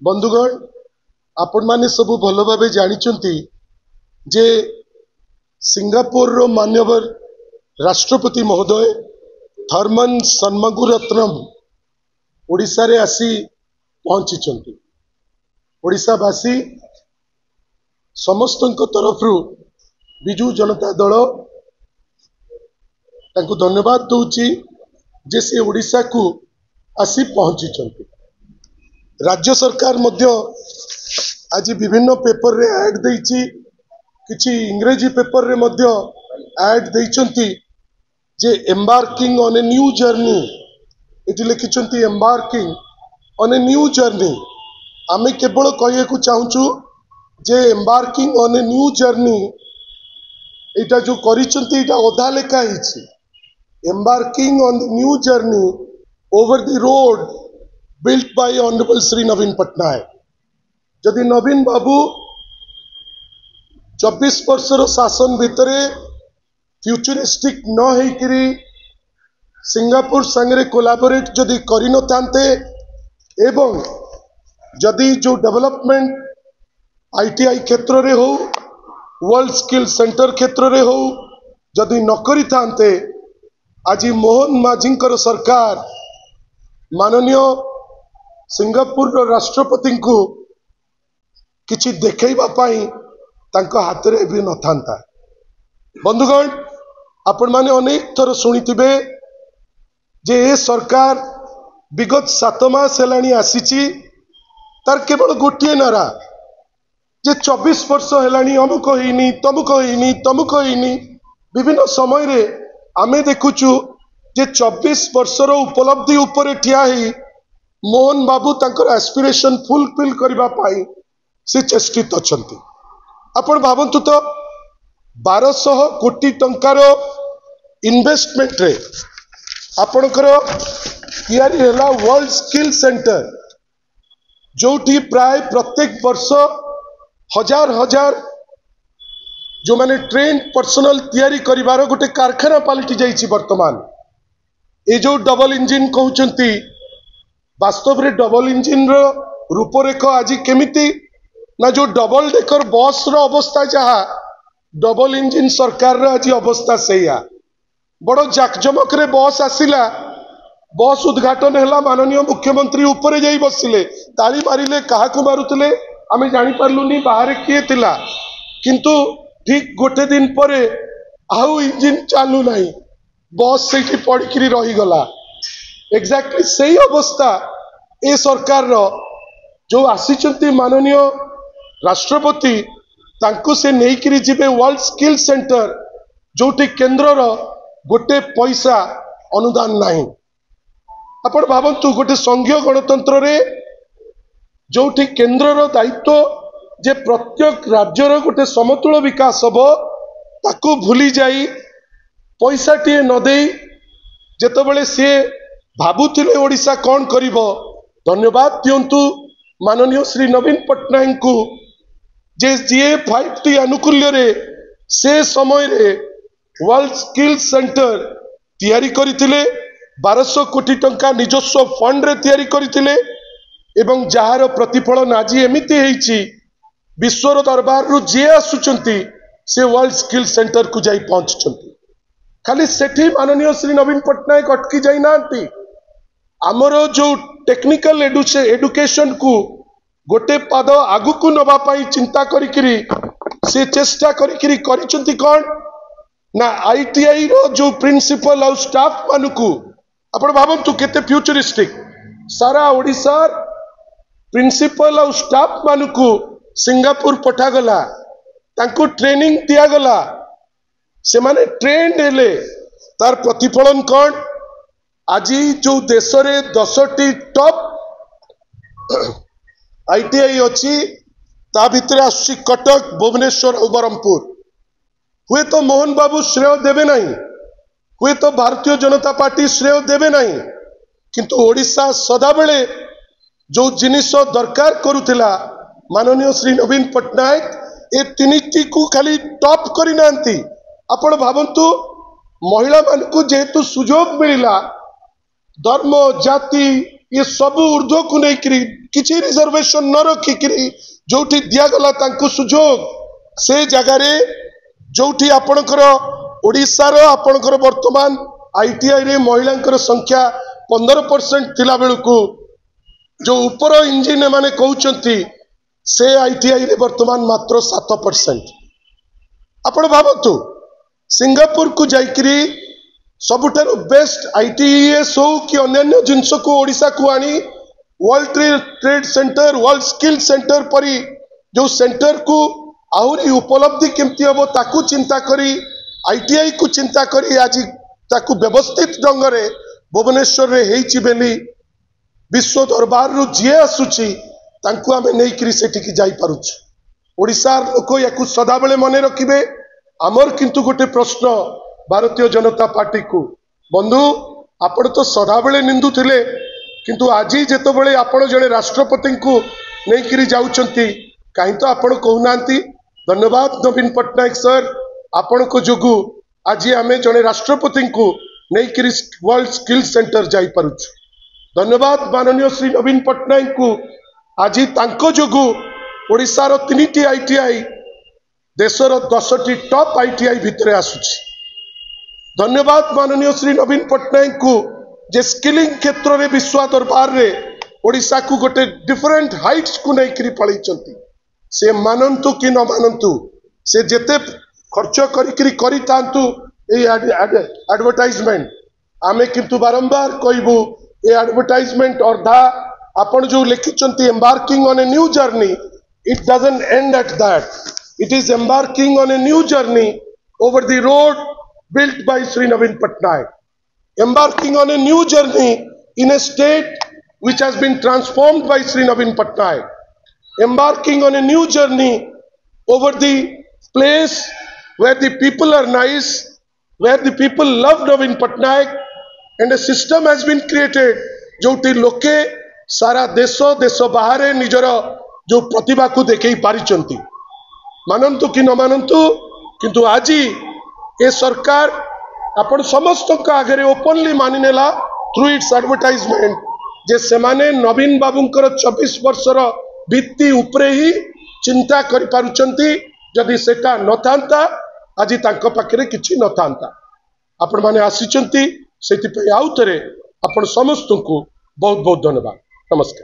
बंधुगण आपण माने सबु भल भाव जानी जे सिंगापुर रो मान्यवर राष्ट्रपति महोदय थर्मन सन्मगुरत्नम ओडिशा रे आसी पहुंची। ओडिशावासी समस्त तरफ विजु जनता दल तांको धन्यवाद दूची जे से ओडिशा को आसी पहुंची। राज्य सरकार मध्य आज विभिन्न पेपर रे ऐड देइची, किछि इंग्रेजी पेपर रे मध्य ऐड देइचंती जे embarking on a new journey, इति लिखिचंती embarking on a new journey. आमे केवल कहिए को चाहूचु जे embarking on a new journey इटा जो करिचंती इटा ओधा लेखा हिची। Embarking on the new journey over the road built by Honorable Sri Naveen Patnaik। जदि नवीन बाबू 24 वर्षर शासन भितरे फ्यूचरिस्टिक न होइकरी सिंगापुर संगे कोलाबोरेट जदि करि न थांते एवं जदि जो डेवलपमेंट आईटीआई क्षेत्र रे हो, वर्ल्ड स्किल सेंटर क्षेत्र रे हो, जदि न करि थांते आज मोहन माझींकर सरकार माननीय सिंगापुर राष्ट्रपति को किछि देखैबा पाई तांको हाथ रे भी न थांता। बंधुगण आपण माने अनेक थर सुनिथिबे जे ए सरकार विगत 7 मास हेलानी आसीची, तार केवल गोटे नारा जे 24 वर्ष हेलानी अमुक होइनी तमुक होइनी तमुक होइनी। विभिन्न समय रे आमे देखुचु जे 24 वर्षर उपलब्धि उपरे ठिया ही मोहन बाबू तांकर एस्पिरेशन फुलफिल करबा पाई से चेष्टित अछंती। आपण भावंतु तो 1200 कोटी टंकार इन्वेस्टमेंट रे आपणकर तैयारी हैला वर्ल्ड स्किल सेंटर, जोठी प्राय प्रत्येक वर्ष हजार हजार जो माने ट्रेन पर्सनल तैयारी करिवार गोटे कारखाना पलटि जाइछि। वर्तमान ए जो डबल इंजिन कहउचंती वास्तव रे डबल इंजिन रो रूपरेख आज केमिति ना जो डबल डेकर बस रो अवस्था जहा डबल इंजिन सरकार रो आज अवस्था सेया। बड़ जाकजमक रे बस आसिला, बस उद्घाटन हैला, माननीय मुख्यमंत्री ऊपर जाई बसिले, ताली मारिले, काहाकू मारुतले आमे जानि पारलुनी बाहर किए थिला, किंतु ठीक गोटे दिन परे आउ इंजिन चालू नाही, बस सेठी पड़िकरी रही गला। एग्जैक्टली सही अवस्था ए सरकार रो जो आसीचंती माननीय राष्ट्रपति तांको से नेइकरी जिबे वर्ल्ड स्किल सेंटर, जोटी केंद्र रो गोटे पैसा अनुदान नाही। आपण भावंतु गोटे संघीय गणतंत्र रे जोटी केंद्र रो दायित्व जे प्रत्येक राज्य रो गोटे समतुल विकास हबो, ताकू भूली जाई पैसा टिए न देई जेतबेले से भाबुथिले ओडिशा कौन करिवो। धन्यवाद दियंतु माननीय श्री नवीन पट्टनायक को जे GA5T अनुकूल्य रे से समय रे वर्ल्ड स्किल सेंटर तैयारी करिथिले, 1200 कोटी टंका निजस्व फंड रे तैयारी करिथिले एवं जहार प्रतिफलन आज एमिति हेइछि विश्वर दरबार रु जे आसुचंती से वर्ल्ड स्किल सेंटर को जाई पहुंचचंती। खाली सेठी माननीय श्री नवीन पट्टनायक अटकी जाई नांती, आमर जो टेक्निकल एडुकेशन को गोटे पाद आगु को नबा पाई चिंता करिकरी से चेष्टा करिकरी करिचंती कोन ना आईटीआई रो जो प्रिंसिपल और स्टाफ मानकू आपण भावंतु केते फ्यूचरिस्टिक सारा ओडिसा प्रिंसिपल और स्टाफ मानकू सिंगापुर पठा गला, तांको ट्रेनिंग दिया गला, से माने ट्रेंड हेले, तार प्रतिफलन कौन आज जो देश रे 10टी टॉप आईटीआई अच्छी ता भितर आसुची कटक, भुवनेश्वर और ब्रह्मपुर। हुए तो मोहन बाबू श्रेय देवे नहीं, हुए तो भारतीय जनता पार्टी श्रेय देवे नहीं, किंतु ओडिशा सदा बेले जो जिनिस दरकार करुथिला माननीय श्री नवीन पट्टनायक ए तीनिटी को खाली टॉप करि नांती। आपण भावंतु महिला मानकू जेहेतु सुजोग मिलिला धर्म जाति ये सब ऊर्ध्व को लेकर किसी रिजर्वेशन न रखिकी जो दिगला सुजोग से जगार जो आपणकर ओडिशार आपणकर वर्तमान ITI रे महिला संख्या 15% थिला बेलू जो ऊपर इंजीनियर माने कहउचंती से ITI रे वर्तमान मात्र 7%। आपण भावतु सिंगापुर को जाइकरी सबुठार बेस्ट ITES हो कि अन्य जिनस को ओडिशा को आनी world trade centre world skill centre परी जो सेंटर को आहुरी उपलब्धि केमती हम ताकू चिंता करी ITI को चिंता करी आज ताकू व्यवस्थित ढंग से भुवनेश्वर रे हेची बेली विश्व दरबार रु जी आसुची तांकू आमे नेइकरी सेठी जाई पारुछ। ओडिशार लोक याकू सदा बेले मने रखिबे। आमर किंतु गोटे प्रश्न भारतीय जनता पार्टी को बंधु आपण तो सदा बेले निंदु थिले किंतु आज जेतो बेले आपण जने राष्ट्रपति को नेइकरी जाउचंती काहे तो आपण कहउनांती धन्यवाद नवीन पट्टनायक सर आपण को जोगु आज आमे जने राष्ट्रपति को नेइकरी वर्ल्ड स्किल सेंटर जाई पारुछ। धन्यवाद माननीय श्री नवीन पट्टनायक को आज तांको जोगु ओडिशार 3टी ITI देशर 10टी टॉप ITI भितरे आसुची। धन्यवाद माननीय श्री नवीन पट्टनायक को जे स्किलिंग क्षेत्र में विश्व दरबार रे ओडिशा को गोटे डिफरेंट हाइट्स को नहीं पलि से मानतु कि न मानतु से जेते खर्च करी तांतु एडवर्टाइजमेंट आमे किंतु बारंबार कहबू ए एडवर्टाइजमेंट अर्धा आपण जो लिखिचंती embarking on a new journey it doesn't end at that it is embarking on a new journey over the road built by Sri Naveen Patnaik, embarking on a new journey in a state which has been transformed by Sri Naveen Patnaik, embarking on a new journey over the place where the people are nice, where the people love Naveen Patnaik, and a system has been created जोटी लोके सारा देश बाहर निजर जो प्रतिभा को देखई पारिचंती मानंतु कि न मानंतु किंतु आज ये सरकार आपण समस्त आगे ओपनली मानिनेला थ्रू इट्स एडवर्टाइजमेंट जे सेमाने नवीन बाबूंकर 24 वर्षर भित्ति उपरे ही चिंता करि पारुचंती जदि सेटा न थांता आज तांको पाखरे किछि न थांता। आपण माने आसीचंती सेति पे आउतरे आपण समस्त को बहुत बहुत धन्यवाद। नमस्कार।